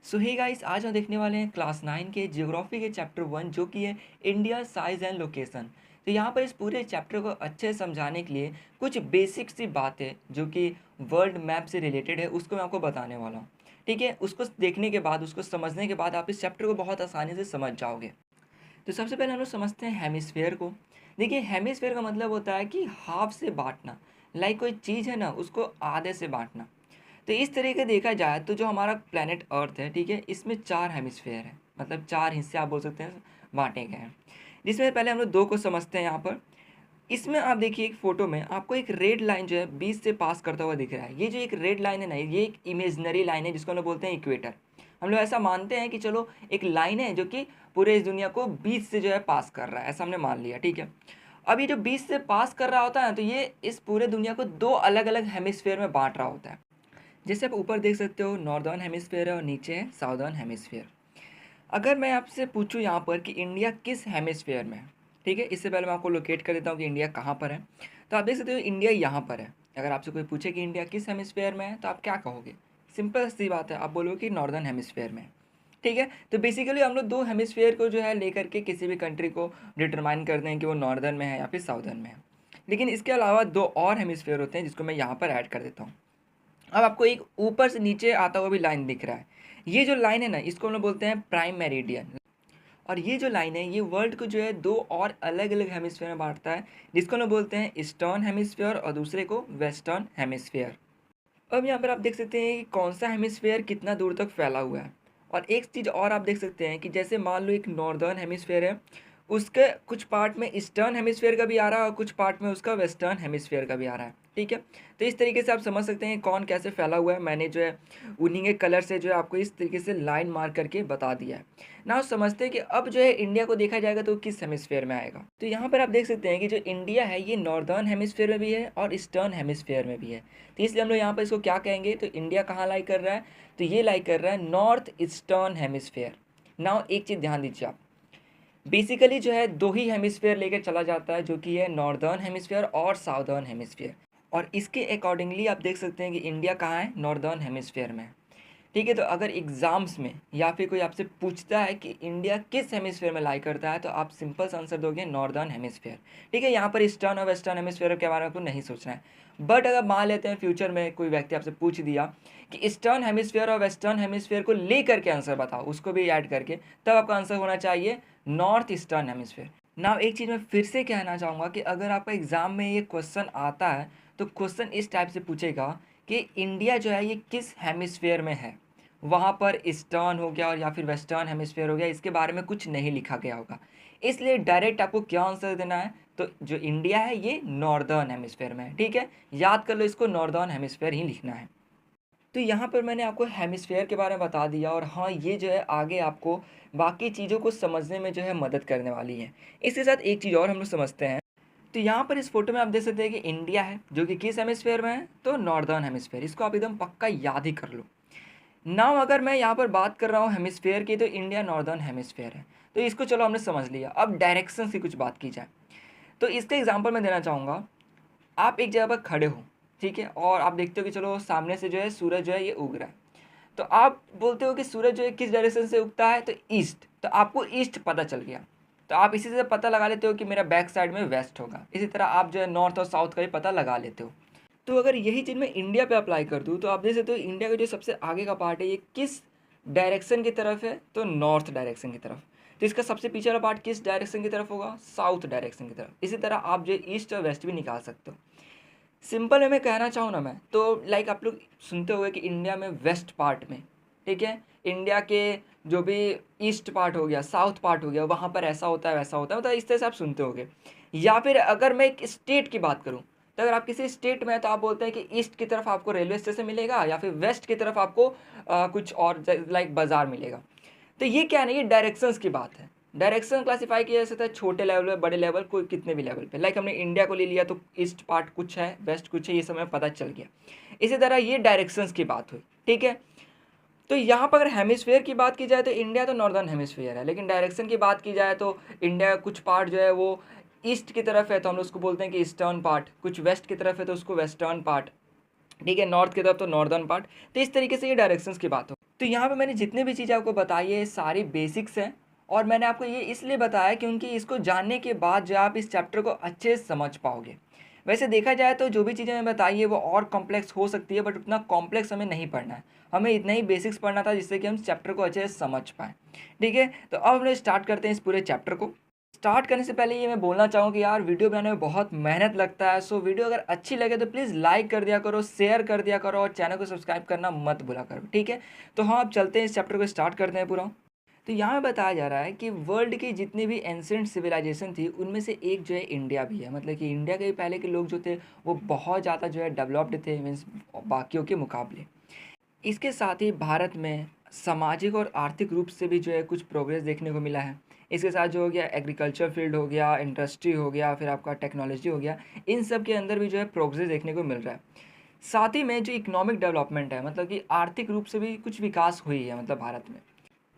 सो hey guys, आज हम देखने वाले हैं क्लास 9 के जियोग्राफी के चैप्टर 1 जो कि है इंडिया साइज एंड लोकेशन। तो यहाँ पर इस पूरे चैप्टर को अच्छे से समझाने के लिए कुछ बेसिक सी बातें जो कि वर्ल्ड मैप से रिलेटेड है उसको मैं आपको बताने वाला हूँ। ठीक है, उसको देखने के बाद, उसको समझने के बाद आप इस चैप्टर को बहुत आसानी से समझ जाओगे। तो सबसे पहले हम लोग समझते हैं हेमिस्फेयर को। देखिए, हेमिस्फेयर का मतलब होता है कि हाफ से बांटना। लाइक कोई चीज़ है ना, उसको आधे से बांटना। तो इस तरीके देखा जाए तो जो हमारा प्लेनेट अर्थ है, ठीक है, इसमें 4 हेमिस्फेयर हैं, मतलब 4 हिस्से आप बोल सकते हैं बांटे गए हैं। जिसमें पहले हम लोग 2 को समझते हैं यहाँ पर। इसमें आप देखिए एक फ़ोटो में आपको एक रेड लाइन जो है बीच से पास करता हुआ दिख रहा है। ये जो एक रेड लाइन है ना, ये एक इमेजिनरी लाइन है जिसको हम लोग बोलते हैं इक्वेटर। हम लोग ऐसा मानते हैं कि चलो एक लाइन है जो कि पूरे इस दुनिया को बीच से जो है पास कर रहा है, ऐसा हमने मान लिया, ठीक है। अब ये जो बीच से पास कर रहा होता है तो ये इस पूरे दुनिया को 2 अलग अलग हेमिस्फेयर में बांट रहा होता है। जैसे आप ऊपर देख सकते हो नॉर्दर्न हेमिस्फेयर है और नीचे है साउदर्न हेमिस्फेयर। अगर मैं आपसे पूछूं यहाँ पर कि इंडिया किस हेमिस्फेयर में है, ठीक है, इससे पहले मैं आपको लोकेट कर देता हूँ कि इंडिया कहाँ पर है। तो आप देख सकते हो इंडिया यहाँ पर है। अगर आपसे कोई पूछे कि इंडिया किस हेमिस्फेयर में है तो आप क्या कहोगे? सिंपल सी बात है, आप बोलोगे कि नॉर्दर्न हेमिस्फेयर में है। ठीक है, तो बेसिकली हम लोग 2 हेमिस्फेयर को जो है लेकर के किसी भी कंट्री को डिटरमाइन करते हैं कि वो नॉर्दर्न में है या फिर साउदर्न में है। लेकिन इसके अलावा 2 और हेमिस्फेयर होते हैं जिसको मैं यहाँ पर ऐड कर देता हूँ। अब आपको एक ऊपर से नीचे आता हुआ भी लाइन दिख रहा है। ये जो लाइन है ना, इसको हम लोग बोलते हैं प्राइम मेरिडियन। और ये जो लाइन है ये वर्ल्ड को जो है 2 और अलग अलग हेमिस्फेयर में बांटता है, जिसको हम लोग बोलते हैं ईस्टर्न हेमिस्फेयर और दूसरे को वेस्टर्न हेमिस्फेयर। अब यहाँ पर आप देख सकते हैं कि कौन सा हेमिस्फेयर कितना दूर तक फैला हुआ है। और एक चीज़ और आप देख सकते हैं कि जैसे मान लो एक नॉर्दर्न हेमिस्फेयर है, उसके कुछ पार्ट में ईस्टर्न हेमिस्फेयर का भी आ रहा है और कुछ पार्ट में उसका वेस्टर्न हेमिस्फेयर का भी आ रहा है, ठीक है। तो इस तरीके से आप समझ सकते हैं कौन कैसे फैला हुआ है। मैंने जो है उन्हीं के कलर से जो है आपको इस तरीके से लाइन मार्क करके बता दिया है ना। समझते हैं कि अब जो है इंडिया को देखा जाएगा तो किस हेमिस्फेयर में आएगा। तो यहाँ पर आप देख सकते हैं कि जो इंडिया है ये नॉर्दर्न हेमिस्फेयर में भी है और ईस्टर्न हेमिस्फेयर में भी है। तो इसलिए हम लोग यहाँ पर इसको क्या कहेंगे, तो इंडिया कहाँ लाई कर रहा है, तो ये लाई कर रहा है नॉर्थ ईस्टर्न हेमिस्फेयर। नाउ एक चीज़ ध्यान दीजिए आप, बेसिकली जो है 2 ही हेमिस्फेयर लेकर चला जाता है जो कि है नॉर्दर्न हेमिस्फेयर और साउदर्न हेमिस्फेयर। और इसके अकॉर्डिंगली आप देख सकते हैं कि इंडिया कहाँ है, नॉर्दर्न हेमिस्फेयर में है। ठीक है, तो अगर एग्जाम्स में या फिर कोई आपसे पूछता है कि इंडिया किस हेमिस्फेयर में लाई करता है तो आप सिंपल सा आंसर दोगे नॉर्दर्न हेमिस्फेयर। ठीक है, यहाँ पर ईस्टर्न और वेस्टर्न हेमिस्फेयर के बारे में आपको नहीं सोचना है। बट अगर मान लेते हैं फ्यूचर में कोई व्यक्ति आपसे पूछ दिया कि ईस्टर्न हेमिस्फेयर और वेस्टर्न हेमिस्फेयर को लेकर के आंसर बताओ, उसको भी ऐड करके, तब आपका आंसर होना चाहिए नॉर्थ ईस्टर्न हेमिस्फेयर। नाउ एक चीज़ मैं फिर से कहना चाहूँगा कि अगर आपका एग्ज़ाम में ये क्वेश्चन आता है तो क्वेश्चन इस टाइप से पूछेगा कि इंडिया जो है ये किस हेमिस्फेयर में है। वहाँ पर ईस्टर्न हो गया और या फिर वेस्टर्न हेमिस्फेयर हो गया, इसके बारे में कुछ नहीं लिखा गया होगा। इसलिए डायरेक्ट आपको क्या आंसर देना है, तो जो इंडिया है ये नॉर्दर्न हेमिस्फेयर में है। ठीक है, याद कर लो, इसको नॉर्दर्न हेमिस्फेयर ही लिखना है। तो यहाँ पर मैंने आपको हेमिस्फेयर के बारे में बता दिया और हाँ, ये जो है आगे आपको बाकी चीज़ों को समझने में जो है मदद करने वाली है। इसके साथ एक चीज़ और हम लोग समझते हैं। तो यहाँ पर इस फोटो में आप देख सकते हैं कि इंडिया है जो कि किस हेमिस्फेयर में है, तो नॉर्दर्न हेमिस्फेयर। इसको आप एकदम पक्का याद ही कर लो। नाउ अगर मैं यहाँ पर बात कर रहा हूँ हेमिस्फेयर की, तो इंडिया नॉर्दर्न हेमिस्फेयर है। तो इसको चलो हमने समझ लिया। अब डायरेक्शन की कुछ बात की जाए तो इसका एग्जांपल मैं देना चाहूँगा। आप एक जगह पर खड़े हो, ठीक है, और आप देखते हो कि चलो सामने से जो है सूरज जो है ये उग रहा है। तो आप बोलते हो कि सूरज जो है किस डायरेक्शन से उगता है, तो ईस्ट। तो आपको ईस्ट पता चल गया, तो आप इसी से पता लगा लेते हो कि मेरा बैक साइड में वेस्ट होगा। इसी तरह आप जो है नॉर्थ और साउथ का भी पता लगा लेते हो। तो अगर यही चीज़ मैं इंडिया पे अप्लाई कर दूँ तो आप देख सकते हो इंडिया का जो सबसे आगे का पार्ट है ये किस डायरेक्शन की तरफ है, तो नॉर्थ डायरेक्शन की तरफ। तो इसका सबसे पीछे वाला पार्ट किस डायरेक्शन की तरफ होगा, साउथ डायरेक्शन की तरफ। इसी तरह आप जो ईस्ट और वेस्ट भी निकाल सकते हो। सिंपल में मैं कहना चाहूँ ना मैं तो, लाइक आप लोग सुनते होंगे कि इंडिया में वेस्ट पार्ट में, ठीक है, इंडिया के जो भी ईस्ट पार्ट हो गया, साउथ पार्ट हो गया, वहाँ पर ऐसा होता है वैसा होता है, मतलब इस तरह से आप सुनते होंगे। या फिर अगर मैं एक स्टेट की बात करूँ, तो अगर आप किसी स्टेट में हैं तो आप बोलते हैं कि ईस्ट की तरफ आपको रेलवे स्टेशन मिलेगा या फिर वेस्ट की तरफ आपको कुछ और लाइक बाजार मिलेगा। तो ये क्या है ना, ये डायरेक्शंस की बात है। डायरेक्शन क्लासीफाई किया जा सकता है छोटे लेवल पे, बड़े लेवल, कोई कितने भी लेवल पे। लाइक हमने इंडिया को ले लिया तो ईस्ट पार्ट कुछ है, वेस्ट कुछ है, ये समय पता चल गया। इसी तरह ये डायरेक्शंस की बात हुई, ठीक है। तो यहाँ पर अगर हेमिस्फेयर की बात की जाए तो इंडिया तो नॉर्दर्न हेमिस्फेयर है, लेकिन डायरेक्शन की बात की जाए तो इंडिया का कुछ पार्ट जो है वो ईस्ट की तरफ है तो हम लोग उसको बोलते हैं कि ईस्टर्न पार्ट, कुछ वेस्ट की तरफ है तो उसको वेस्टर्न पार्ट, ठीक है, नॉर्थ की तरफ तो नॉर्दर्न पार्ट। तो इस तरीके से ये डायरेक्शंस की बात हो। तो यहाँ पे मैंने जितने भी चीज़ें आपको बताई है ये सारी बेसिक्स हैं, और मैंने आपको ये इसलिए बताया क्योंकि इसको जानने के बाद जो आप इस चैप्टर को अच्छे से समझ पाओगे। वैसे देखा जाए तो जो भी चीज़ें मैंने बताई है वो और कॉम्प्लेक्स हो सकती है, बट उतना कॉम्प्लेक्स हमें नहीं पढ़ना है, हमें इतना ही बेसिक्स पढ़ना था जिससे कि हम चैप्टर को अच्छे से समझ पाएँ। ठीक है, तो अब हम लोग स्टार्ट करते हैं इस पूरे चैप्टर को। स्टार्ट करने से पहले ये मैं बोलना चाहूँ कि यार वीडियो बनाने में बहुत मेहनत लगता है, सो वीडियो अगर अच्छी लगे तो प्लीज़ लाइक कर दिया करो, शेयर कर दिया करो, और चैनल को सब्सक्राइब करना मत भूला करो। ठीक है, तो हाँ अब चलते हैं इस चैप्टर को स्टार्ट करते हैं पूरा। तो यहाँ बताया जा रहा है कि वर्ल्ड की जितनी भी एंशिएंट सिविलाइजेशन थी उनमें से एक जो है इंडिया भी है, मतलब कि इंडिया के पहले के लोग जो थे वो बहुत ज़्यादा जो है डेवलप्ड थे, मीन्स बाकियों के मुकाबले। इसके साथ ही भारत में सामाजिक और आर्थिक रूप से भी जो है कुछ प्रोग्रेस देखने को मिला है। इसके साथ जो हो गया एग्रीकल्चर फील्ड हो गया, इंडस्ट्री हो गया, फिर आपका टेक्नोलॉजी हो गया, इन सब के अंदर भी जो है प्रोग्रेस देखने को मिल रहा है। साथ ही में जो इकोनॉमिक डेवलपमेंट है, मतलब कि आर्थिक रूप से भी कुछ विकास हुई है मतलब भारत में।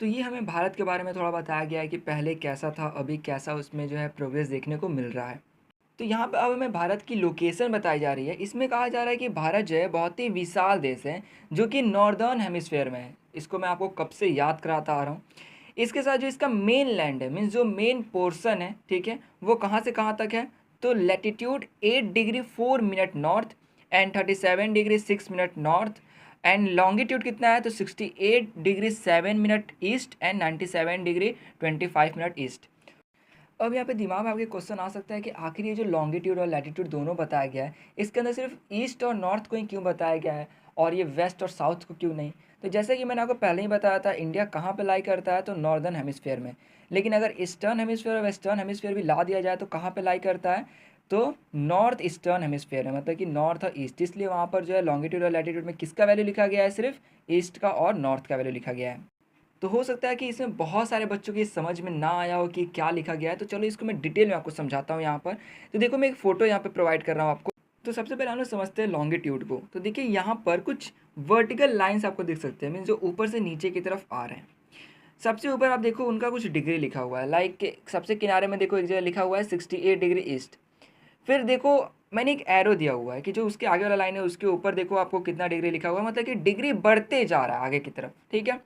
तो ये हमें भारत के बारे में थोड़ा बताया गया है कि पहले कैसा था, अभी कैसा उसमें जो है प्रोग्रेस देखने को मिल रहा है। तो यहाँ पे अब हमें भारत की लोकेशन बताई जा रही है। इसमें कहा जा रहा है कि भारत जो है बहुत ही विशाल देश है जो कि नॉर्दर्न हेमिस्फेयर में है। इसको मैं आपको कब से याद कराता आ रहा हूँ। इसके साथ जो इसका मेन लैंड है, मीन्स जो मेन पोर्शन है, ठीक है, वो कहाँ से कहाँ तक है, तो latitude 8 degree 4 minute north and 37 degree 6 minute north, and longitude कितना है तो 68 degree 7 minute east and 97 degree 25 minute east. अब यहाँ पे दिमाग में आपके क्वेश्चन आ सकता है कि आखिर ये जो लॉन्गिट्यूड और लैटिट्यूड दोनों बताया गया है, इसके अंदर सिर्फ ईस्ट और नॉर्थ को ही क्यों बताया गया है और ये वेस्ट और साउथ को क्यों नहीं। तो जैसे कि मैंने आपको पहले ही बताया था, इंडिया कहाँ पे लाई करता है तो नॉर्दर्न हेमिस्फेयर में। लेकिन अगर ईस्टर्न हेमिस्फेयर और वेस्टर्न हेमिस्फेयर भी ला दिया जाए तो कहाँ पे लाई करता है, तो नॉर्थ ईस्टर्न हेमिस्फेयर है, मतलब कि नॉर्थ और ईस्ट। इसलिए वहाँ पर जो है लॉन्गिट्यूड और लैटिट्यूड में किसका वैल्यू लिखा गया है, सिर्फ ईस्ट का और नॉर्थ का वैल्यू लिखा गया है। तो हो सकता है कि इसमें बहुत सारे बच्चों की समझ में ना आया हो कि क्या लिखा गया है, तो चलो इसको मैं डिटेल में आपको समझाता हूँ यहाँ पर। तो देखो मैं एक फ़ोटो यहाँ पे प्रोवाइड कर रहा हूँ आपको। तो सबसे पहले हम लोग समझते हैं लॉन्गिट्यूड को। तो देखिए यहाँ पर कुछ वर्टिकल लाइन्स आपको दिख सकते हैं, मीन्स जो ऊपर से नीचे की तरफ आ रहे हैं। सबसे ऊपर आप देखो उनका कुछ डिग्री लिखा हुआ है, लाइक सबसे किनारे में देखो एक जगह लिखा हुआ है 68 डिग्री ईस्ट। फिर देखो मैंने एक एरो दिया हुआ है कि जो उसके आगे वाला लाइन है उसके ऊपर देखो आपको कितना डिग्री लिखा हुआ है, मतलब कि डिग्री बढ़ते जा रहा है आगे की तरफ। ठीक है,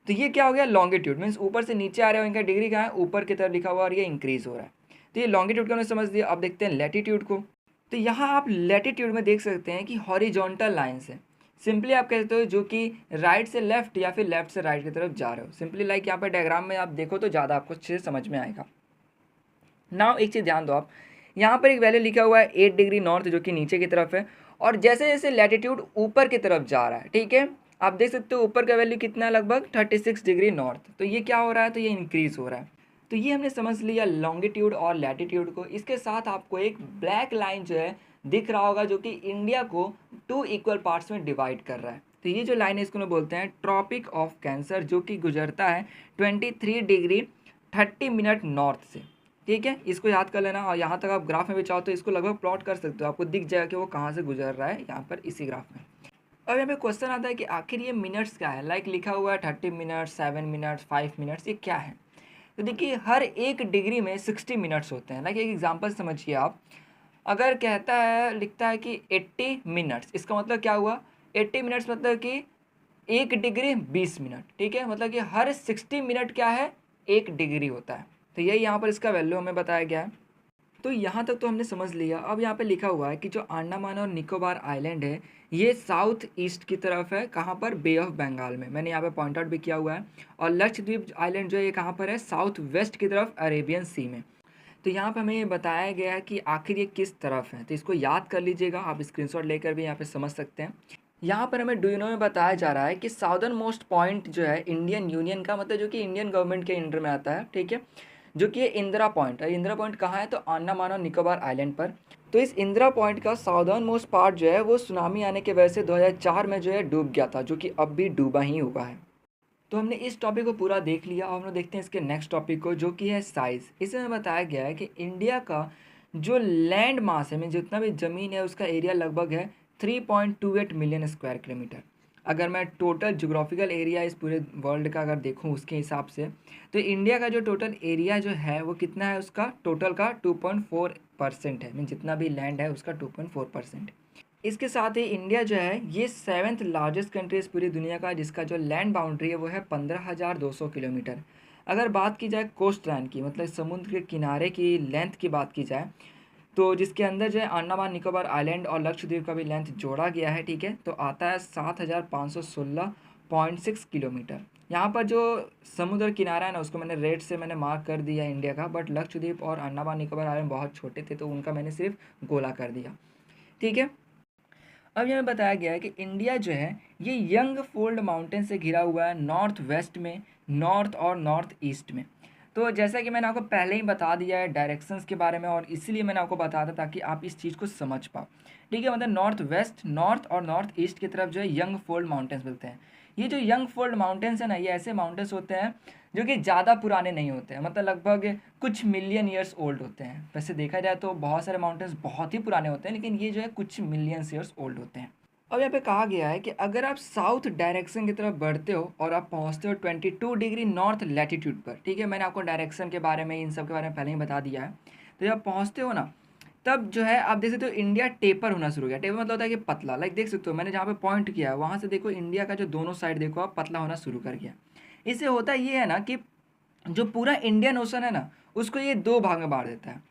तो ये क्या हो गया, लॉन्गिट्यूड, मीन्स ऊपर से नीचे आ रहे हो, इनका डिग्री कहाँ है, ऊपर की तरफ लिखा हुआ और ये इंक्रीज हो रहा है। तो ये लॉन्गिट्यूड का हमने समझ दिया। अब देखते हैं लैटिट्यूड को। तो यहाँ आप लैटिट्यूड में देख सकते हैं कि हॉरिजॉन्टल लाइन्स है। सिंपली आप कहते हो जो कि राइट से लेफ्ट या फिर लेफ्ट से राइट की तरफ जा रहे हो। सिंपली लाइक यहाँ पर डायग्राम में आप देखो तो ज़्यादा आपको अच्छे से समझ में आएगा। नाउ एक चीज़ ध्यान दो आप, यहाँ पर एक वैल्यू लिखा हुआ है 8 डिग्री नॉर्थ जो कि नीचे की तरफ है, और जैसे जैसे लैटिट्यूड ऊपर की तरफ जा रहा है, ठीक है, आप देख सकते हो ऊपर का वैल्यू कितना है, लगभग 36 डिग्री नॉर्थ। तो ये क्या हो रहा है, तो ये इंक्रीज हो रहा है। तो ये हमने समझ लिया लॉन्गिट्यूड और लैटिट्यूड को। इसके साथ आपको एक ब्लैक लाइन जो है दिख रहा होगा जो कि इंडिया को 2 इक्वल पार्ट्स में डिवाइड कर रहा है। तो ये जो लाइन है इसको हम बोलते हैं ट्रॉपिक ऑफ कैंसर, जो कि गुजरता है 23 डिग्री 30 मिनट नॉर्थ से। ठीक है, इसको याद कर लेना, और यहाँ तक आप ग्राफ में भी चाहो तो इसको लगभग प्लॉट कर सकते हो, आपको दिख जाएगा कि वो कहाँ से गुजर रहा है यहाँ पर इसी ग्राफ में। अब यहाँ पे क्वेश्चन आता है कि आखिर ये मिनट्स क्या है, लाइक लिखा हुआ है 30 मिनट्स, 7 मिनट्स, 5 मिनट्स, ये क्या है। तो देखिए हर एक डिग्री में 60 मिनट्स होते हैं। लाइक एक एग्जांपल समझिए आप, अगर कहता है लिखता है कि 80 मिनट्स, इसका मतलब क्या हुआ, 80 मिनट्स मतलब कि 1 डिग्री 20 मिनट। ठीक है, मतलब कि हर 60 मिनट क्या है, 1 डिग्री होता है। तो यही यहाँ पर इसका वैल्यू हमें बताया गया है। तो यहाँ तक तो हमने समझ लिया। अब यहाँ पे लिखा हुआ है कि जो अंडमान और निकोबार आइलैंड है ये साउथ ईस्ट की तरफ है, कहाँ पर, बे ऑफ बंगाल में। मैंने यहाँ पे पॉइंट आउट भी किया हुआ है। और लक्षद्वीप आइलैंड जो है ये कहाँ पर है, साउथ वेस्ट की तरफ अरेबियन सी में। तो यहाँ पे हमें ये बताया गया है कि आखिर ये किस तरफ है, तो इसको याद कर लीजिएगा, आप स्क्रीनशॉट लेकर भी यहाँ पे समझ सकते हैं। यहाँ पर हमें डू यू नो में बताया जा रहा है कि साउदर्न मोस्ट पॉइंट जो है इंडियन यूनियन का, मतलब जो कि इंडियन गवर्नमेंट के अंडर में आता है, ठीक है, जो कि ये इंदिरा पॉइंट है। इंदिरा पॉइंट कहाँ है, तो अंडमान और निकोबार आइलैंड पर। तो इस इंदिरा पॉइंट का साउदर्न मोस्ट पार्ट जो है वो सुनामी आने की वजह से 2004 में जो है डूब गया था, जो कि अब भी डूबा ही हुआ है। तो हमने इस टॉपिक को पूरा देख लिया। अब हम लोग देखते हैं इसके नेक्स्ट टॉपिक को, जो कि है साइज़। इसमें बताया गया है कि इंडिया का जो लैंड मास है, में जितना भी ज़मीन है उसका एरिया लगभग है 3.28 मिलियन स्क्वायर किलोमीटर। अगर मैं टोटल जोग्राफिकल एरिया इस पूरे वर्ल्ड का अगर देखूं उसके हिसाब से, तो इंडिया का जो टोटल एरिया जो है वो कितना है, उसका टोटल का 2.4% है, मीन जितना भी लैंड है उसका 2.4%। इसके साथ ही इंडिया जो है ये 7th लार्जेस्ट कंट्री इस पूरी दुनिया का, जिसका जो लैंड बाउंड्री है वो है 15,200 किलोमीटर। अगर बात की जाए कोस्ट लाइन की, मतलब समुद्र के किनारे की लेंथ की बात की जाए, तो जिसके अंदर जो है अंडमान निकोबार आइलैंड और लक्षद्वीप का भी लेंथ जोड़ा गया है, ठीक है, तो आता है 7,516.6 किलोमीटर। यहाँ पर जो समुद्र किनारा है ना उसको मैंने रेड से मैंने मार्क कर दिया इंडिया का, बट लक्षद्वीप और अंडमान निकोबार आइलैंड बहुत छोटे थे तो उनका मैंने सिर्फ गोला कर दिया, ठीक है। अब यहाँ बताया गया है कि इंडिया जो है ये यंग फोल्ड माउंटेन से घिरा हुआ है, नॉर्थ वेस्ट में, नॉर्थ और नॉर्थ ईस्ट में। तो जैसा कि मैंने आपको पहले ही बता दिया है डायरेक्शंस के बारे में, और इसीलिए मैंने आपको बताया था ताकि आप इस चीज़ को समझ पाओ, ठीक है। मतलब नॉर्थ वेस्ट, नॉर्थ और नॉर्थ ईस्ट की तरफ जो है यंग फोल्ड माउंटेन्स मिलते हैं। ये जो यंग फोल्ड माउंटेन्स है ना, ये ऐसे माउंटेन्स होते हैं जो कि ज़्यादा पुराने नहीं होते हैं, मतलब लगभग कुछ मिलियन ईयर्स ओल्ड होते हैं। वैसे देखा जाए तो बहुत सारे माउंटेन्स बहुत ही पुराने होते हैं, लेकिन ये जो है कुछ मिलियंस ईयर्स ओल्ड होते हैं। अब यहाँ पे कहा गया है कि अगर आप साउथ डायरेक्शन की तरफ बढ़ते हो और आप पहुँचते हो 22 डिग्री नॉर्थ लैटिट्यूड पर, ठीक है, मैंने आपको डायरेक्शन के बारे में, इन सब के बारे में पहले ही बता दिया है। तो जब पहुँचते हो ना, तब जो है आप देख सकते हो इंडिया टेपर होना शुरू हो गया। टेपर मतलब होता है कि पतला, लाइक देख सकते हो मैंने जहाँ पे पॉइंट किया है वहाँ से देखो इंडिया का जो दोनों साइड देखो आप पतला होना शुरू कर गया। इससे होता ये है ना कि जो पूरा इंडियन ओशन है ना उसको ये दो भाग में बांट देता है।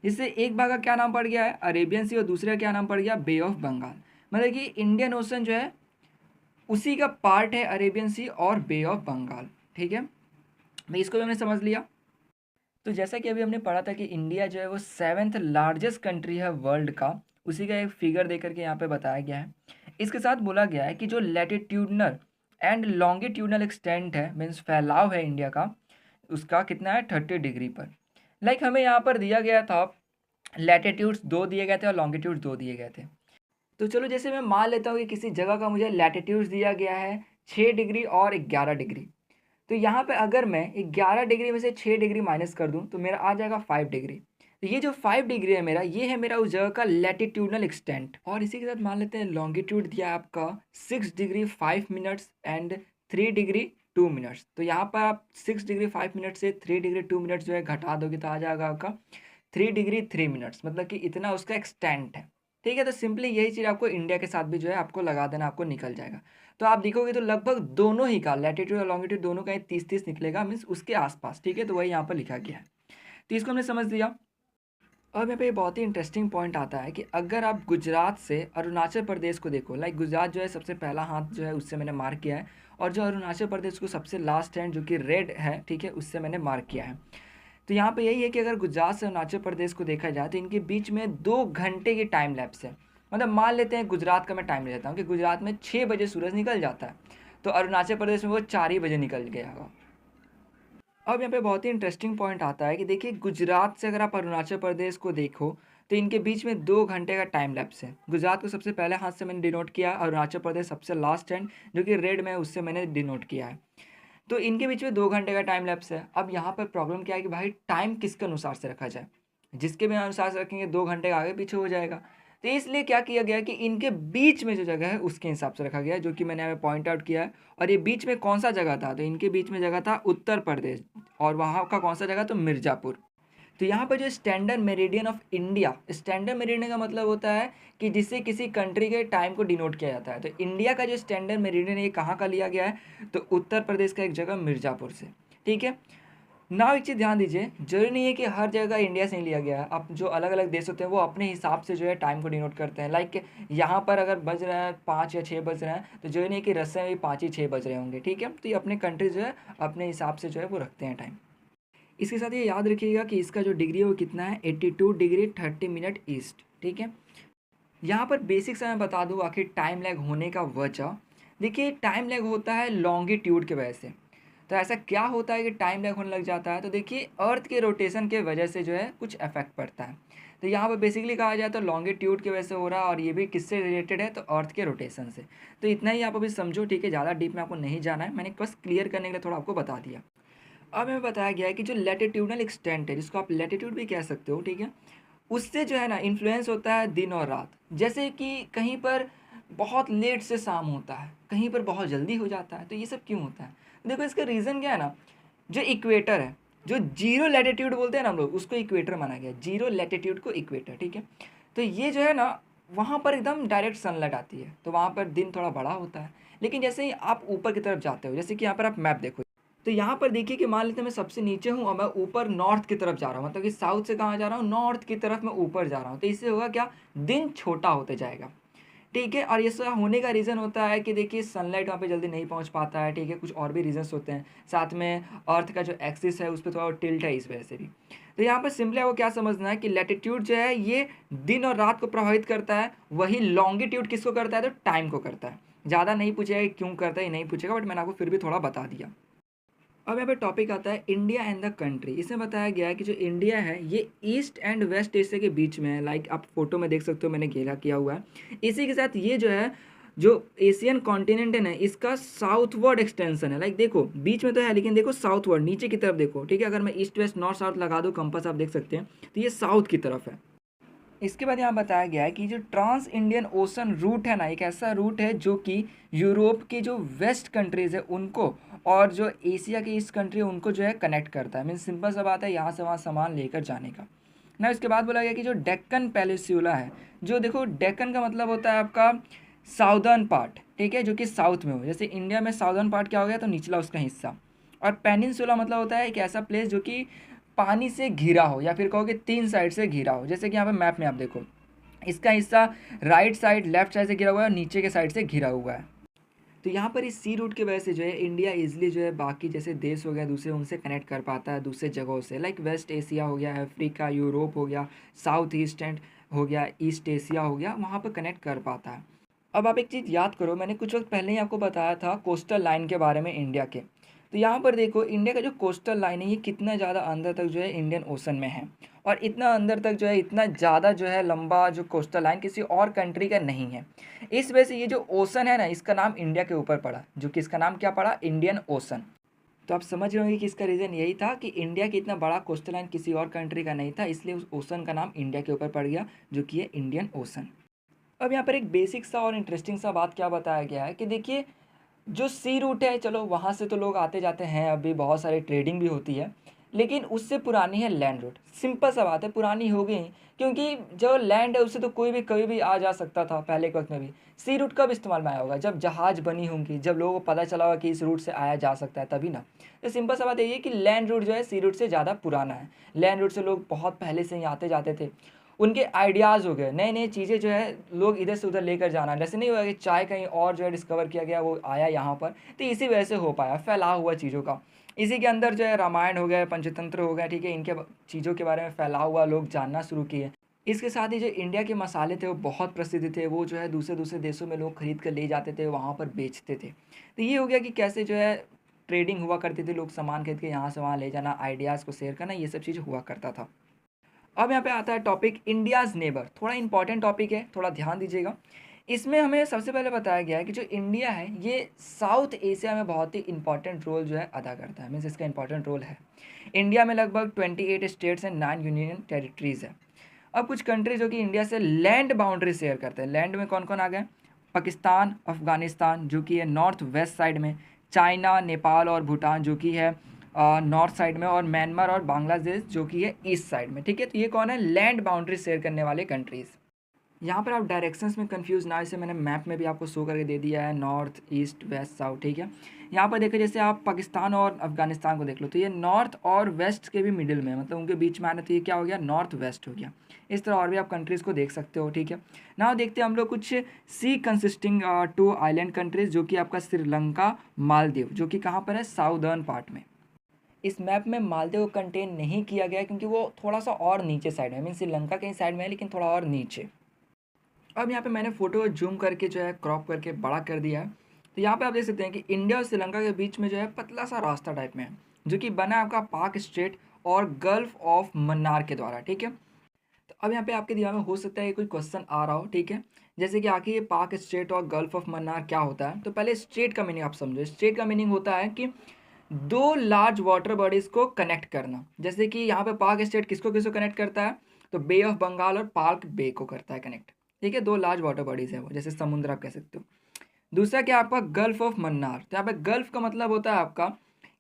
जिससे एक भाग का क्या नाम पड़ गया है अरेबियन सी, और दूसरे का क्या नाम पड़ गया बे ऑफ बंगाल। मतलब कि इंडियन ओशन जो है उसी का पार्ट है अरेबियन सी और बे ऑफ बंगाल, ठीक है भाई, इसको भी हमने समझ लिया। तो जैसा कि अभी हमने पढ़ा था कि इंडिया जो है वो 7th लार्जेस्ट कंट्री है वर्ल्ड का, उसी का एक फिगर दे करके यहाँ पे बताया गया है। इसके साथ बोला गया है कि जो लैटिट्यूडनल एंड लॉन्गिट्यूडनल एक्सटेंट है, मीन्स फैलाव है इंडिया का, उसका कितना है 30 डिग्री पर। लाइक हमें यहाँ पर दिया गया था लैटिट्यूड्स 2 दिए गए थे और लॉन्गिट्यूड 2 दिए गए थे। तो चलो जैसे मैं मान लेता हूँ कि किसी जगह का मुझे लैटिट्यूड्स दिया गया है 6 डिग्री और 11 डिग्री। तो यहाँ पे अगर मैं 11 डिग्री में से 6 डिग्री माइनस कर दूँ तो मेरा आ जाएगा 5 डिग्री। तो ये जो 5 डिग्री है मेरा, ये है मेरा उस जगह का लैटिट्यूडनल एक्सटेंट। और इसी के साथ मान लेते हैं लॉन्गिट्यूड दिया है आपका 6 degree 5 minutes and 3 degree 2 minutes. तो यहाँ पर आप 6 डिग्री 5 मिनट से 3 डिग्री 2 मिनट्स जो है घटा दोगे तो आ जाएगा आपका 3 डिग्री 3 मिनट्स, मतलब कि इतना उसका एक्सटेंट है, ठीक है। तो सिंपली यही चीज़ आपको इंडिया के साथ भी जो है आपको लगा देना, आपको निकल जाएगा। तो आप देखोगे तो लगभग दोनों ही का लैटिट्यूड और लॉन्गिट्यूड दोनों का 30-30 निकलेगा, मीन्स उसके आसपास, ठीक है। तो वही यहाँ पर लिखा गया है, तो इसको हमने समझ लिया। अब यहाँ पे बहुत ही इंटरेस्टिंग पॉइंट आता है कि अगर आप गुजरात से अरुणाचल प्रदेश को देखो, लाइक गुजरात जो है सबसे पहला हाथ जो है उससे मैंने मार्क किया है, और जो अरुणाचल प्रदेश को सबसे लास्ट हैंड जो कि रेड है, ठीक है, उससे मैंने मार्क किया है। तो यहाँ पे यही है कि अगर गुजरात से अरुणाचल प्रदेश को देखा जाए तो इनके बीच में 2 घंटे की टाइम लैप्स है। मतलब मान लेते हैं गुजरात का मैं टाइम ले लेता हूँ कि गुजरात में 6 बजे सूरज निकल जाता है, तो अरुणाचल प्रदेश में वो 4 ही बजे निकल गया होगा। अब यहाँ पे बहुत ही इंटरेस्टिंग पॉइंट आता है कि देखिए गुजरात से अगर आप अरुणाचल प्रदेश को देखो तो इनके बीच में 2 घंटे का टाइम लैप्स है। गुजरात को सबसे पहले हाथ से मैंने डिनोट किया, अरुणाचल प्रदेश सबसे लास्ट हैंड जो कि रेड में उससे मैंने डिनोट किया है। तो इनके बीच में 2 घंटे का टाइम लैप्स है। अब यहाँ पर प्रॉब्लम क्या है कि भाई टाइम किसके अनुसार से रखा जाए, जिसके भी अनुसार से रखेंगे 2 घंटे आगे पीछे हो जाएगा। तो इसलिए क्या किया गया कि इनके बीच में जो जगह है उसके हिसाब से रखा गया है, जो कि मैंने यहाँ पे पॉइंट आउट किया है। और ये बीच में कौन सा जगह था, तो इनके बीच में जगह था उत्तर प्रदेश, और वहाँ का कौन सा जगह, तो मिर्ज़ापुर। तो यहाँ पर जो standard meridian of India, standard meridian का मतलब होता है कि जिससे किसी कंट्री के टाइम को डिनोट किया जाता है। तो इंडिया का जो स्टैंडर्ड मेरिडियन है ये कहाँ का लिया गया है, तो उत्तर प्रदेश का एक जगह मिर्ज़ापुर से, ठीक है ना। एक चीज़ ध्यान दीजिए, जरूरी नहीं है कि हर जगह इंडिया से ही लिया गया है। अब जो अलग अलग देश होते हैं वो अपने हिसाब से जो है टाइम को डिनोट करते हैं। लाइक यहाँ पर अगर बज रहे हैं 5 या 6 बज रहे हैं, तो जरूरी नहीं है कि रसिया में भी 5 ही 6 बज रहे होंगे, ठीक है। तो ये अपने कंट्री जो है अपने हिसाब से जो है वो रखते हैं टाइम। इसके साथ ये याद रखिएगा कि इसका जो डिग्री है वो कितना है 82 डिग्री 30 मिनट ईस्ट, ठीक है। यहाँ पर बेसिक से मैं बता दूँ आखिर टाइम लैग होने का वजह। देखिए टाइम लैग होता है लॉन्गिट्यूड की वजह से। तो ऐसा क्या होता है कि टाइम लैग होने लग जाता है, तो देखिए अर्थ के रोटेशन के वजह से जो है कुछ इफेक्ट पड़ता है। तो यहाँ पर बेसिकली कहा जाए तो लॉन्गिट्यूड की वजह से हो रहा है, और ये भी किससे रिलेटेड है, तो अर्थ के रोटेशन से। तो इतना ही आप अभी समझो, ठीक है, ज़्यादा डीप में आपको नहीं जाना है, मैंने बस क्लियर करने के लिए थोड़ा आपको बता दिया। अब हमें बताया गया है कि जो लैटिट्यूडनल एक्सटेंट है, जिसको आप लैटिट्यूड भी कह सकते हो, ठीक है, उससे जो है ना इन्फ्लुएंस होता है दिन और रात। जैसे कि कहीं पर बहुत लेट से शाम होता है, कहीं पर बहुत जल्दी हो जाता है। तो ये सब क्यों होता है, देखो इसका रीज़न क्या है ना, जो इक्वेटर है, जो जीरो लैटिट्यूड बोलते हैं ना हम लोग, उसको इक्वेटर माना गया, जीरो लैटिट्यूड को इक्वेटर, ठीक है। तो ये जो है ना वहाँ पर एकदम डायरेक्ट सनलाइट आती है, तो वहाँ पर दिन थोड़ा बड़ा होता है। लेकिन जैसे ही आप ऊपर की तरफ जाते हो, जैसे कि यहाँ पर आप मैप देखो, तो यहाँ पर देखिए कि मान लेते हैं मैं सबसे नीचे हूँ और मैं ऊपर नॉर्थ की तरफ जा रहा हूँ, मतलब कि साउथ से कहाँ जा रहा हूँ, नॉर्थ की तरफ मैं ऊपर जा रहा हूँ। तो इससे होगा क्या, दिन छोटा होते जाएगा। ठीक है, और ये सब होने का रीज़न होता है कि देखिए सनलाइट वहाँ पे जल्दी नहीं पहुँच पाता है। ठीक है, कुछ और भी रीजंस होते हैं। साथ में अर्थ का जो एक्सिस है उस पर थोड़ा टिल्ट है, इस वजह से भी। तो यहाँ पर सिंपली आपको क्या समझना है कि लैटिट्यूड जो है ये दिन और रात को प्रभावित करता है, वही लॉन्गिट्यूड किसको करता है, तो टाइम को करता है। ज़्यादा नहीं पूछेगा कि क्यों करता है, ये नहीं पूछेगा, बट मैंने आपको फिर भी थोड़ा बता दिया। अब यहाँ पे टॉपिक आता है इंडिया एंड द कंट्री। इसमें बताया गया है कि जो इंडिया है ये ईस्ट एंड वेस्ट एशिया के बीच में है। लाइक आप फोटो में देख सकते हो, मैंने घेरा किया हुआ है। इसी के साथ ये जो है, जो एशियन कॉन्टिनेंट है ना, इसका साउथवर्ड एक्सटेंशन है। लाइक देखो बीच में तो है, लेकिन देखो साउथवर्ड नीचे की तरफ देखो। ठीक है, अगर मैं ईस्ट वेस्ट नॉर्थ साउथ लगा दूँ कंपास, आप देख सकते हैं, तो ये साउथ की तरफ है। इसके बाद यहाँ बताया गया है कि जो ट्रांस इंडियन ओशन रूट है ना, एक ऐसा रूट है जो कि यूरोप के जो वेस्ट कंट्रीज़ है उनको और जो एशिया के ईस्ट कंट्री है उनको जो है कनेक्ट करता है। मीन्स सिंपल सा बात है, यहाँ से वहाँ सामान लेकर जाने का ना। इसके बाद बोला गया कि जो डेक्कन पेनिनसुला है, जो देखो डेक्कन का मतलब होता है आपका साउदर्न पार्ट। ठीक है, जो कि साउथ में हो। जैसे इंडिया में साउदर्न पार्ट क्या हो गया, तो निचला उसका हिस्सा। और पेनिनसुला मतलब होता है एक ऐसा प्लेस जो कि पानी से घिरा हो, या फिर कहोगे तीन साइड से घिरा हो। जैसे कि यहाँ पे मैप में आप देखो, इसका हिस्सा राइट साइड लेफ्ट साइड से घिरा हुआ है और नीचे के साइड से घिरा हुआ है। तो यहाँ पर इस सी रूट की वजह से जो है इंडिया इजीली जो है बाकी जैसे देश हो गया दूसरे, उनसे कनेक्ट कर पाता है दूसरे जगहों से। लाइक वेस्ट एशिया हो गया, अफ्रीका, यूरोप हो गया, साउथ ईस्ट एंड हो गया, ईस्ट एशिया हो गया, वहाँ पर कनेक्ट कर पाता है। अब आप एक चीज़ याद करो, मैंने कुछ वक्त पहले ही आपको बताया था कोस्टल लाइन के बारे में इंडिया के। तो यहाँ पर देखो इंडिया का जो कोस्टल लाइन है ये कितना ज़्यादा अंदर तक जो है इंडियन ओशन में है। और इतना अंदर तक जो है, इतना ज़्यादा जो है लंबा जो कोस्टल लाइन किसी और कंट्री का नहीं है। इस वजह से ये जो ओशन है ना, इसका नाम इंडिया के ऊपर पड़ा, जो कि इसका नाम क्या पड़ा, इंडियन ओशन। तो आप समझ रहे होंगे कि इसका रीज़न यही था कि इंडिया की इतना बड़ा कोस्टल लाइन किसी और कंट्री का नहीं था, इसलिए उस ओशन का नाम इंडिया के ऊपर पड़ गया, जो कि है इंडियन ओशन। अब यहाँ पर एक बेसिक सा और इंटरेस्टिंग सा बात क्या बताया गया है कि देखिए जो सी रूट है, चलो वहाँ से तो लोग आते जाते हैं, अभी बहुत सारी ट्रेडिंग भी होती है, लेकिन उससे पुरानी है लैंड रूट। सिंपल सा बात है, पुरानी हो गई, क्योंकि जो लैंड है उससे तो कोई भी कभी भी आ जा सकता था पहले के वक्त में भी। सी रूट कब इस्तेमाल में आया होगा, जब जहाज़ बनी होंगी, जब लोगों को पता चला होगा कि इस रूट से आया जा सकता है, तभी ना। तो सिंपल सा बात यही है कि लैंड रूट जो है सी रूट से ज़्यादा पुराना है। लैंड रूट से लोग बहुत पहले से ही आते जाते थे। उनके आइडियाज़ हो गए, नए नए चीज़ें जो है लोग इधर से उधर लेकर जाना। जैसे नहीं हुआ कि चाय कहीं और जो है डिस्कवर किया गया, वो आया यहाँ पर, तो इसी वजह से हो पाया, फैलाव हुआ चीज़ों का। इसी के अंदर जो है रामायण हो गया, पंचतंत्र हो गया, ठीक है, इनके चीज़ों के बारे में फैलाव हुआ, लोग जानना शुरू किए। इसके साथ ही जो इंडिया के मसाले थे वो बहुत प्रसिद्ध थे, वो जो है दूसरे दूसरे देशों में लोग खरीद कर ले जाते थे, वहाँ पर बेचते थे। तो ये हो गया कि कैसे जो है ट्रेडिंग हुआ करती थी, लोग सामान खरीद के यहाँ से वहाँ ले जाना, आइडियाज़ को शेयर करना, ये सब चीज़ हुआ करता था। अब यहाँ पे आता है टॉपिक इंडियाज़ नेबर। थोड़ा इंपॉर्टेंट टॉपिक है, थोड़ा ध्यान दीजिएगा। इसमें हमें सबसे पहले बताया गया है कि जो इंडिया है ये साउथ एशिया में बहुत ही इंपॉर्टेंट रोल जो है अदा करता है। मीन्स इसका इंपॉर्टेंट रोल है। इंडिया में लगभग 28 स्टेट्स एंड 9 यूनियन टेरिटरीज़ है। अब कुछ कंट्री जो कि इंडिया से लैंड बाउंड्री शेयर करते हैं, लैंड में कौन कौन आ गए, पाकिस्तान, अफगानिस्तान जो कि है नॉर्थ वेस्ट साइड में, चाइना, नेपाल और भूटान जो कि है नॉर्थ साइड में, और म्यांमार और बांग्लादेश जो कि है ईस्ट साइड में। ठीक है, तो ये कौन है, लैंड बाउंड्री शेयर करने वाले कंट्रीज़। यहाँ पर आप डायरेक्शंस में कंफ्यूज ना हो, इसे मैंने मैप में भी आपको शो करके दे दिया है, नॉर्थ ईस्ट वेस्ट साउथ। ठीक है, यहाँ पर देखो जैसे आप पाकिस्तान और अफगानिस्तान को देख लो, तो ये नॉर्थ और वेस्ट के भी मिडिल में, मतलब उनके बीच में आना, तो ये क्या हो गया, नॉर्थ वेस्ट हो गया। इस तरह और भी आप कंट्रीज़ को देख सकते हो। ठीक है, ना देखते हैं हम लोग कुछ सी कंसिस्टिंग 2 आइलैंड कंट्रीज़, जो कि आपका श्रीलंका, मालदीव, जो कि कहाँ पर है, साउदर्न पार्ट में। इस मैप में मालदीव को कंटेन नहीं किया गया क्योंकि वो थोड़ा सा और नीचे साइड में, मीन श्रीलंका के साइड में है लेकिन थोड़ा और नीचे। अब यहाँ पे मैंने फ़ोटो जूम करके जो है क्रॉप करके बड़ा कर दिया है। तो यहाँ पे आप देख सकते हैं कि इंडिया और श्रीलंका के बीच में जो है पतला सा रास्ता टाइप में है, जो कि बना है आपका पाक स्ट्रेट और गल्फ ऑफ मन्नार के द्वारा। ठीक है, तो अब यहाँ पे आपके दिमाग में हो सकता है कि कोई क्वेश्चन आ रहा हो। ठीक है, जैसे कि आखिर ये पाक स्ट्रेट और गल्फ ऑफ मन्नार क्या होता है। तो पहले स्ट्रेट का मीनिंग आप समझो। स्ट्रेट का मीनिंग होता है कि दो लार्ज वाटर बॉडीज़ को कनेक्ट करना। जैसे कि यहाँ पे पाक स्टेट किसको किसको कनेक्ट करता है, तो बे ऑफ बंगाल और पार्क बे को करता है कनेक्ट। ठीक है, दो लार्ज वाटर बॉडीज़ है वो, जैसे समुद्र आप कह सकते हो। दूसरा क्या आपका गल्फ ऑफ मन्नार। तो यहाँ पे गल्फ का मतलब होता है आपका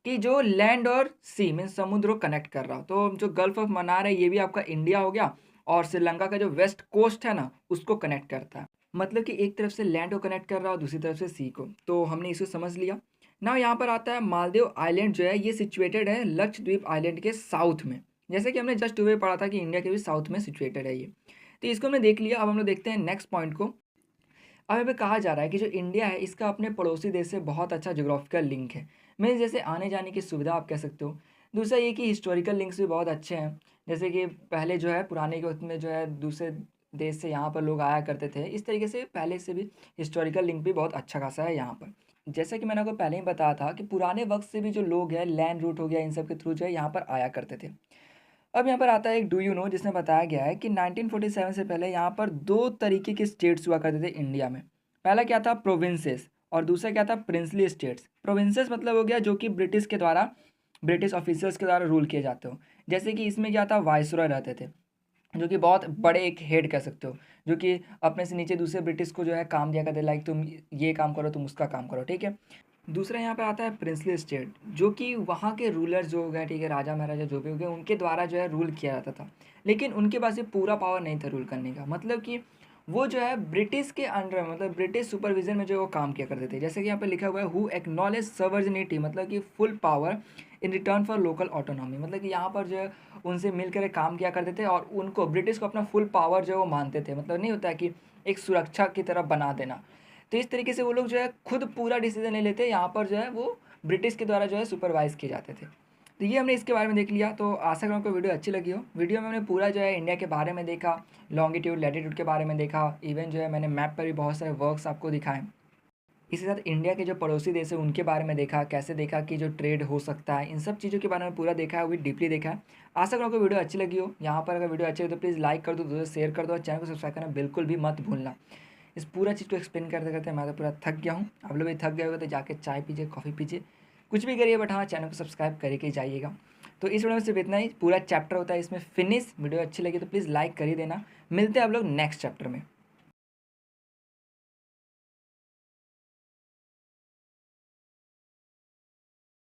कि जो लैंड और सी मीन समुद्र को कनेक्ट कर रहा हो। तो जो गल्फ ऑफ मन्नार है ये भी आपका इंडिया हो गया, और श्रीलंका का जो वेस्ट कोस्ट है ना, उसको कनेक्ट करता है। मतलब कि एक तरफ से लैंड को कनेक्ट कर रहा है और दूसरी तरफ से सी को। तो हमने इसको समझ लिया। ना यहाँ पर आता है मालदीव आइलैंड जो है ये सिचुएटेड है लक्षद्वीप आइलैंड के साउथ में। जैसे कि हमने जस्ट हुए पढ़ा था कि इंडिया के भी साउथ में सिचुएटेड है ये। तो इसको हमने देख लिया। अब हम लोग देखते हैं नेक्स्ट पॉइंट को। अब यहाँ पे कहा जा रहा है कि जो इंडिया है इसका अपने पड़ोसी देश से बहुत अच्छा जोग्राफिकल लिंक है। मीन्स जैसे आने जाने की सुविधा आप कह सकते हो। दूसरा ये कि हिस्टोरिकल लिंक्स भी बहुत अच्छे हैं। जैसे कि पहले जो है पुराने के वक्त में जो है दूसरे देश से यहाँ पर लोग आया करते थे। इस तरीके से पहले से भी हिस्टोरिकल लिंक भी बहुत अच्छा खासा है यहाँ पर। जैसा कि मैंने आपको पहले ही बताया था कि पुराने वक्त से भी जो लोग हैं लैंड रूट हो गया इन सब के थ्रू जो है यहाँ पर आया करते थे। अब यहाँ पर आता है एक डू यू नो जिसमें बताया गया है कि 1947 से पहले यहाँ पर दो तरीके के स्टेट्स हुआ करते थे इंडिया में। पहला क्या था प्रोविंसेस और दूसरा क्या था प्रिंसली स्टेट्स। प्रोविंसेस मतलब हो गया जो कि ब्रिटिश के द्वारा ब्रिटिश ऑफिसर्स के द्वारा रूल किए जाते हो। जैसे कि इसमें क्या था वाइसरॉय रहते थे जो कि बहुत बड़े एक हेड कह सकते हो जो कि अपने से नीचे दूसरे ब्रिटिश को जो है काम दिया करते लाइक तुम ये काम करो तुम उसका काम करो ठीक है। दूसरा यहाँ पे आता है प्रिंसली स्टेट जो कि वहाँ के रूलर्स जो हो गए ठीक है राजा महाराजा जो भी हो गए उनके द्वारा जो है रूल किया जाता था। लेकिन उनके पास ये पूरा पावर नहीं था रूल करने का। मतलब कि वो जो है ब्रिटिश के अंडर मतलब ब्रिटिश सुपरविजन में जो है वो काम किया करते थे। जैसे कि यहाँ पे लिखा हुआ है हु एक्नॉलेज सवर्जिनिटी मतलब कि full power in return for local autonomy. मतलब कि यहाँ पर जो है उनसे मिलकर काम किया करते थे और उनको ब्रिटिश को अपना फुल पावर जो है वो मानते थे। मतलब नहीं होता कि एक सुरक्षा की तरफ बना देना। तो इस तरीके से वो लोग जो है खुद पूरा डिसीजन ले लेते। यहाँ पर जो है वो ब्रिटिश के द्वारा जो है सुपरवाइज किए जाते थे। तो ये हमने इसके बारे में देख लिया। तो आशा करूँ आपको वीडियो अच्छी लगी हो। वीडियो में हमने पूरा जो है इंडिया के बारे में देखा, लॉन्गिट्यूड लैटिट्यूड के बारे में देखा, इवन जो है मैंने मैप पर भी बहुत सारे वर्क्स आपको दिखाएं। इसी साथ इंडिया के जो पड़ोसी देश है उनके बारे में देखा, कैसे देखा कि जो ट्रेड हो सकता है इन सब चीज़ों के बारे में पूरा देखा है, वो भी डीपली देखा है। आशा करूँ आपको वीडियो अच्छी लगी हो। यहाँ पर अगर वीडियो अच्छी लगी तो प्लीज़ लाइक कर दो, दोस्तों शेयर कर दो और चैनल को सब्सक्राइब करना बिल्कुल भी मत भूलना। इस पूरा चीज़ को एक्सप्लेन करते करते मैं तो पूरा थक गया हूँ। आप लोग भी थक गए हो तो जाके चाय पीजिए, कॉफ़ी पीजिए, कुछ भी करिए बट हाँ चैनल को सब्सक्राइब करके जाइएगा। तो इस वीडियो में सिर्फ इतना ही। पूरा चैप्टर होता है इसमें फिनिश। वीडियो अच्छी लगी तो प्लीज़ लाइक कर ही देना। मिलते हैं आप लोग नेक्स्ट चैप्टर में।